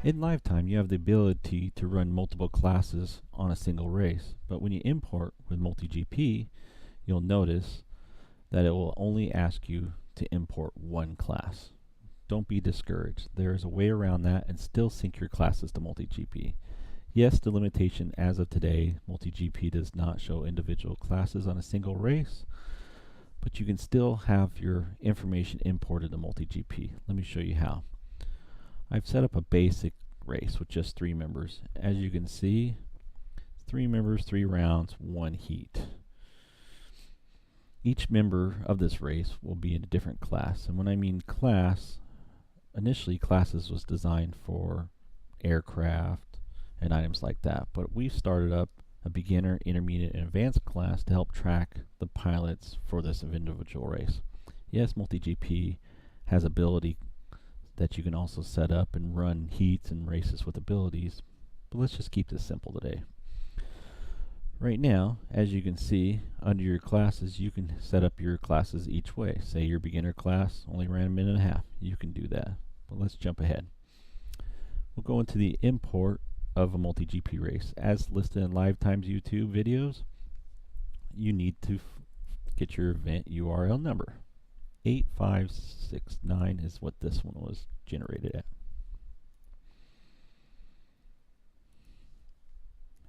In LiveTime, you have the ability to run multiple classes on a single race, but when you import with MultiGP, you'll notice that it will only ask you to import one class. Don't be discouraged. There is a way around that and still sync your classes to MultiGP. Yes, the limitation as of today, MultiGP does not show individual classes on a single race, but you can still have your information imported to MultiGP. Let me show you how. I've set up a basic race with just 3 members. As you can see, 3 members, 3 rounds, 1 heat. Each member of this race will be in a different class. And when I mean class, initially classes was designed for aircraft and items like that, but we've started up a beginner, intermediate, and advanced class to help track the pilots for this individual race. Yes, MultiGP has ability that you can also set up and run heats and races with abilities, but let's just keep this simple today. Right now, as you can see, under your classes, you can set up your classes each way. Say your beginner class only ran 1.5 minutes, you can do that. But let's jump ahead. We'll go into the import of a MultiGP race. As listed in LiveTime's YouTube videos, you need to get your event URL number. 8569 is what this one was generated at.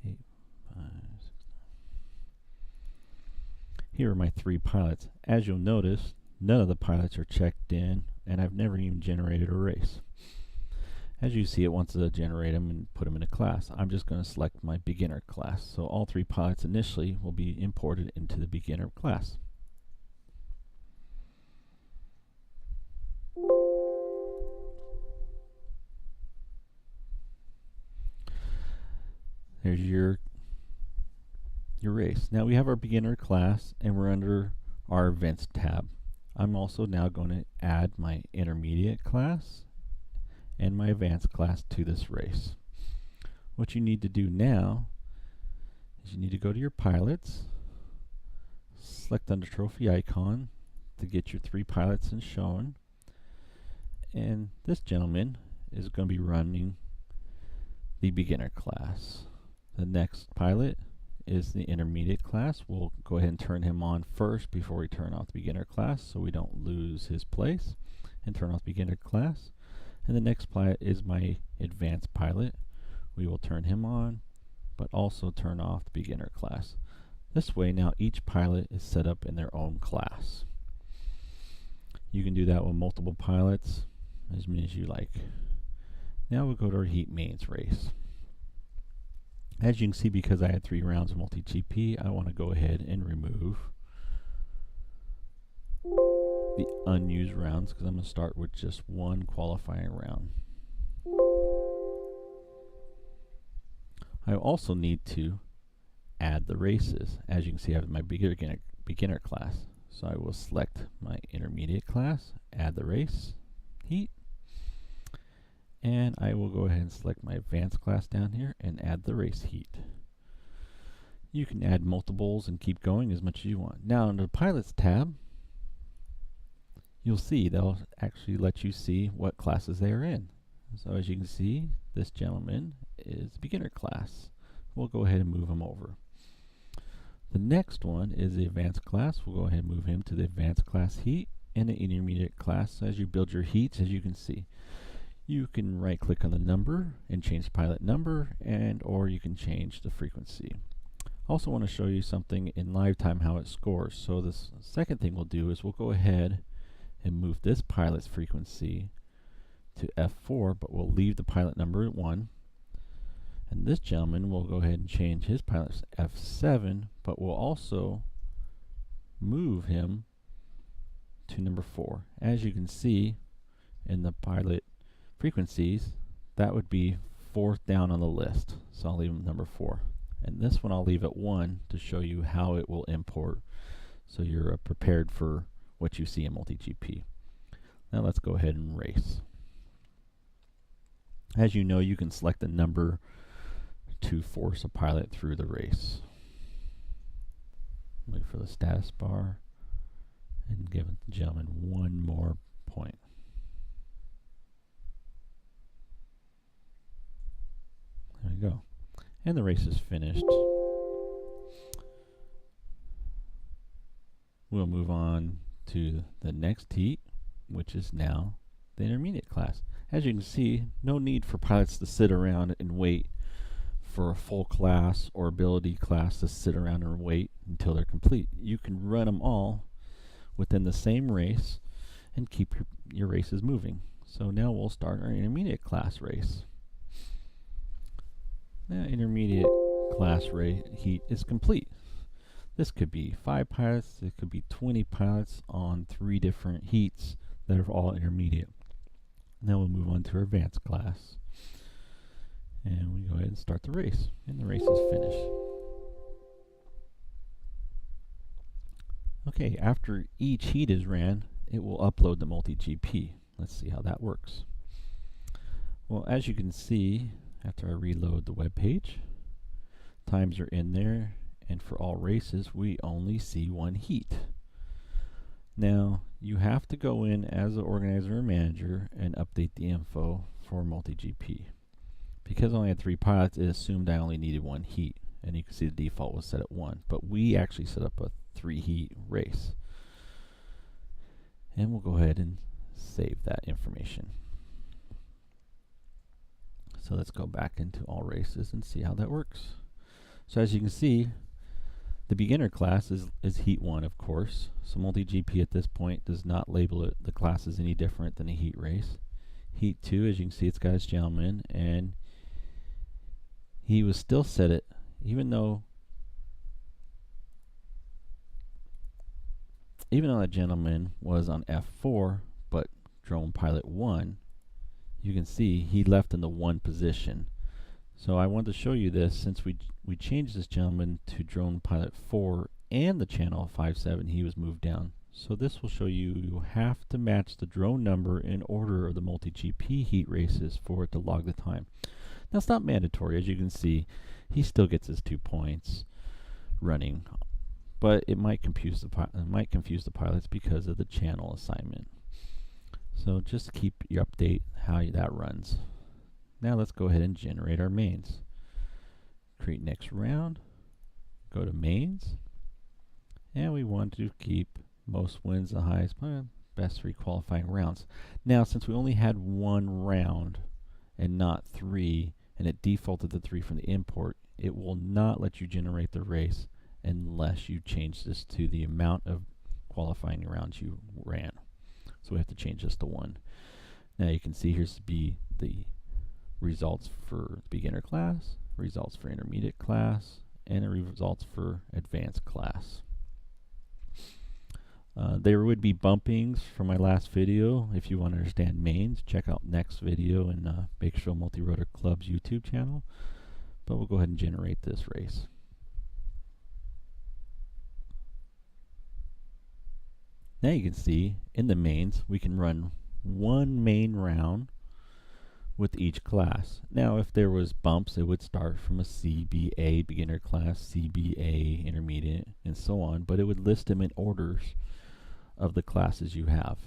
8569. Here are my 3 pilots. As you'll notice, none of the pilots are checked in, and I've never even generated a race. As you see, it wants to generate them and put them in a class. I'm just going to select my beginner class. So all 3 pilots initially will be imported into the beginner class. There's your race. Now we have our beginner class and we're under our events tab. I'm also now going to add my intermediate class and my advanced class to this race. What you need to do now is you need to go to your pilots, select on the trophy icon to get your 3 pilots and shown, and this gentleman is going to be running the beginner class. The next pilot is the intermediate class. We'll go ahead and turn him on first before we turn off the beginner class so we don't lose his place, and turn off beginner class. And the next pilot is my advanced pilot. We will turn him on, but also turn off the beginner class. This way now each pilot is set up in their own class. You can do that with multiple pilots, as many as you like. Now we'll go to our heat mains race. As you can see, because I had 3 rounds of MultiGP, I want to go ahead and remove the unused rounds because I'm going to start with just 1 qualifying round. I also need to add the races. As you can see, I have my beginner class. So I will select my intermediate class, add the race, heat, and I will go ahead and select my advanced class down here and add the race heat. You can add multiples and keep going as much as you want. Now under the pilots tab, you'll see they'll actually let you see what classes they are in. So as you can see, this gentleman is beginner class. We'll go ahead and move him over. The next one is the advanced class. We'll go ahead and move him to the advanced class heat and the intermediate class. So as you build your heats, as you can see, you can right click on the number and change the pilot number, and or you can change the frequency. Also want to show you something in LiveTime how it scores. So this second thing we'll do is we'll go ahead and move this pilot's frequency to F4, but we'll leave the pilot number at 1. And this gentleman will go ahead and change his pilot to F7, but we'll also move him to number 4. As you can see in the pilot frequencies, that would be 4th down on the list. So I'll leave him number 4. And this one I'll leave at 1 to show you how it will import so you're prepared for what you see in MultiGP. Now let's go ahead and race. As you know, you can select a number to force a pilot through the race. Wait for the status bar and give the gentleman 1 more point. There we go. And the race is finished. We'll move on to the next heat, which is now the intermediate class. As you can see, no need for pilots to sit around and wait for a full class or ability class to sit around and wait until they're complete. You can run them all within the same race and keep your races moving. So now we'll start our intermediate class race. Now intermediate class heat is complete. This could be 5 pilots, it could be 20 pilots on 3 different heats that are all intermediate. Now we'll move on to our advanced class. And we go ahead and start the race. And the race is finished. Okay, after each heat is ran, it will upload the MultiGP. Let's see how that works. Well, as you can see, after I reload the web page, times are in there, and for all races, we only see 1 heat. Now, you have to go in as an organizer or manager and update the info for MultiGP. Because I only had 3 pilots, it assumed I only needed 1 heat, and you can see the default was set at 1, but we actually set up a 3 heat race. And we'll go ahead and save that information. So let's go back into all races and see how that works. So as you can see, the beginner class is heat 1, of course. So MultiGP at this point does not label the classes any different than a heat race. Heat 2, as you can see, it's got its gentleman, and he was still set it, even though that gentleman was on F4, but drone pilot 1, you can see he left in the 1 position. So I wanted to show you this since we changed this gentleman to drone pilot 4 and the channel 57, he was moved down. So this will show you have to match the drone number in order of the MultiGP heat races for it to log the time. Now it's not mandatory, as you can see, he still gets his 2 points running, but it might confuse the pilots because of the channel assignment. So just keep your update how that runs. Now let's go ahead and generate our mains. Create next round, go to mains, and we want to keep most wins the highest, best 3 qualifying rounds. Now since we only had 1 round and not 3, and it defaulted to 3 from the import, it will not let you generate the race unless you change this to the amount of qualifying rounds you ran. So we have to change this to 1. Now you can see here's the results for beginner class, results for intermediate class, and the results for advanced class. There would be bumpings from my last video. If you want to understand mains, check out next video in Bakersfield Multi-Rotor Club's YouTube channel. But we'll go ahead and generate this race. Now you can see in the mains we can run 1 main round with each class. Now if there was bumps, it would start from a CBA beginner class, CBA intermediate, and so on, but it would list them in orders of the classes you have.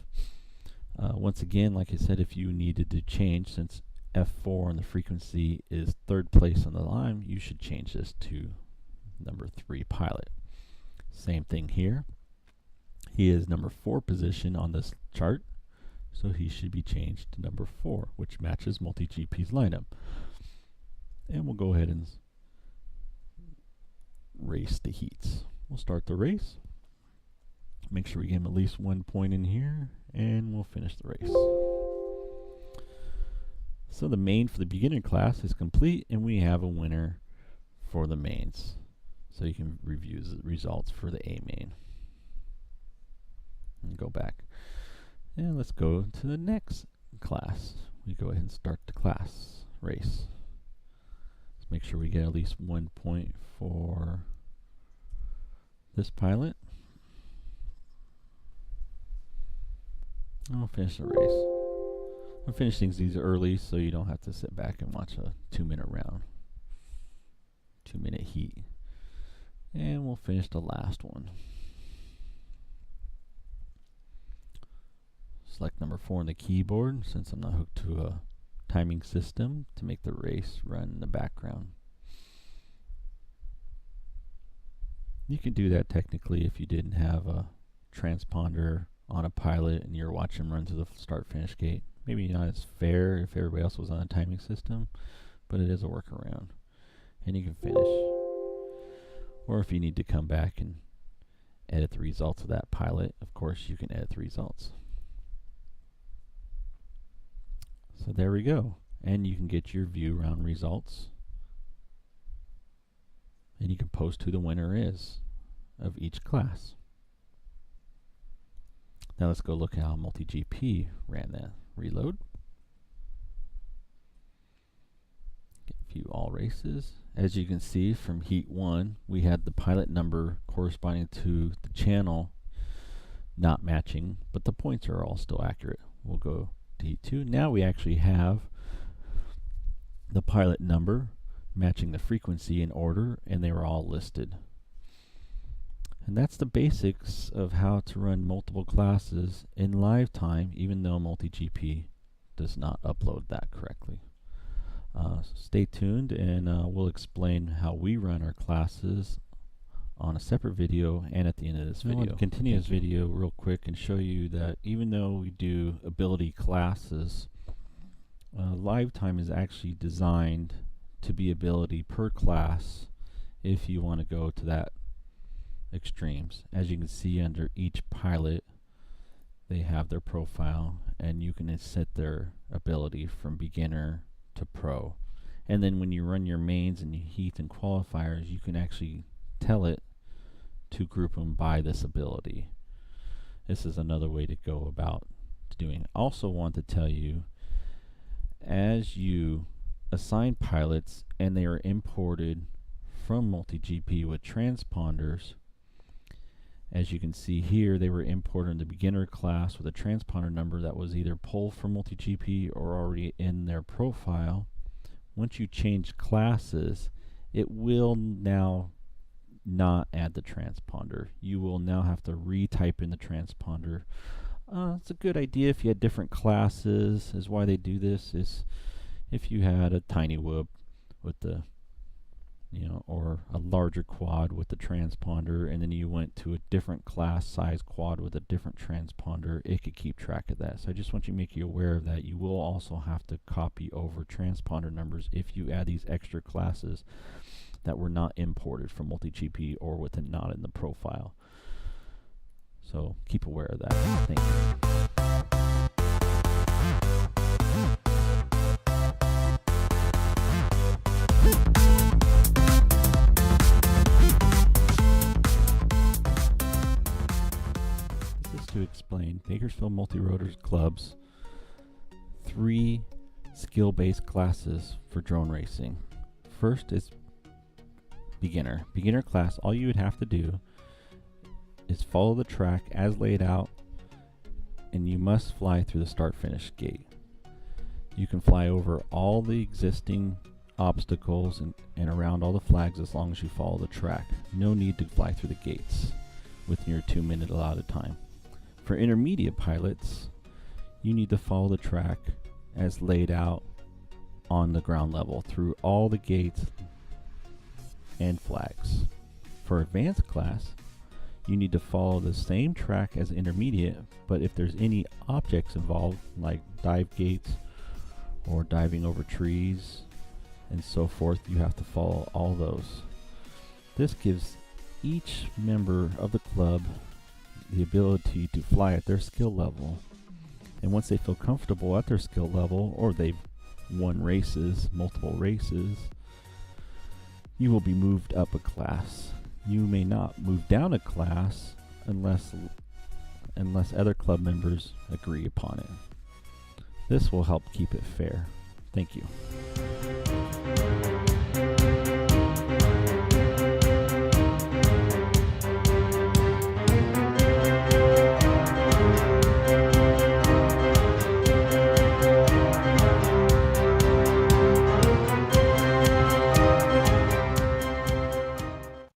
Once again, like I said, if you needed to change, since F4 on the frequency is 3rd place on the line, you should change this to number 3 pilot. Same thing here. He is number 4 position on this chart, so he should be changed to number 4, which matches MultiGP's lineup. And we'll go ahead and race the heats. We'll start the race. Make sure we give him at least 1 point in here, and we'll finish the race. So the main for the beginner class is complete, and we have a winner for the mains. So you can review the results for the A main. And go back. And let's go to the next class. We go ahead and start the class race. Let's make sure we get at least 1 point for this pilot. And we'll finish the race. I'm finishing these early so you don't have to sit back and watch a 2-minute round. 2-minute heat. And we'll finish the last one. Select number 4 on the keyboard since I'm not hooked to a timing system to make the race run in the background. You can do that technically if you didn't have a transponder on a pilot and you're watching them run through the start-finish gate. Maybe not as fair if everybody else was on a timing system, but it is a workaround. And you can finish. Or if you need to come back and edit the results of that pilot, of course you can edit the results. So there we go. And you can get your view around results. And you can post who the winner is of each class. Now let's go look at how MultiGP ran that. Reload. Get view all races. As you can see from Heat 1, we had the pilot number corresponding to the channel not matching, but the points are all still accurate. We'll go to Heat 2. Now we actually have the pilot number matching the frequency in order, and they were all listed. And that's the basics of how to run multiple classes in LiveTime, even though MultiGP does not upload that correctly. Stay tuned, and we'll explain how we run our classes on a separate video and at the end of this video. I want to continue this video real quick and show you that even though we do ability classes, LiveTime is actually designed to be ability per class if you want to go to that extremes. As you can see under each pilot, they have their profile, and you can set their ability from beginner to pro. And then when you run your mains and your heats and qualifiers, you can actually tell it to group them by this ability. This is another way to go about doing it. Also want to tell you, as you assign pilots and they are imported from MultiGP with transponders, as you can see here, they were imported in the beginner class with a transponder number that was either pulled from MultiGP or already in their profile. Once you change classes, it will now not add the transponder. You will now have to retype in the transponder. It's a good idea if you had different classes. Is why they do this is if you had a tiny whoop with the or a larger quad with the transponder, and then you went to a different class size quad with a different transponder, it could keep track of that. So I just want you to make you aware of that. You will also have to copy over transponder numbers if you add these extra classes that were not imported from MultiGP or with a not in the profile. So keep aware of that. Thank you. To explain Bakersfield Multi-Rotors Club's 3 skill-based classes for drone racing. First is beginner. Beginner class, all you would have to do is follow the track as laid out, and you must fly through the start-finish gate. You can fly over all the existing obstacles and around all the flags as long as you follow the track. No need to fly through the gates within your 2-minute allotted time. For intermediate pilots, you need to follow the track as laid out on the ground level through all the gates and flags. For advanced class, you need to follow the same track as intermediate, but if there's any objects involved, like dive gates or diving over trees and so forth, you have to follow all those. This gives each member of the club the ability to fly at their skill level, and once they feel comfortable at their skill level, or they've won races, multiple races, you will be moved up a class. You may not move down a class unless other club members agree upon it. This will help keep it fair. Thank you.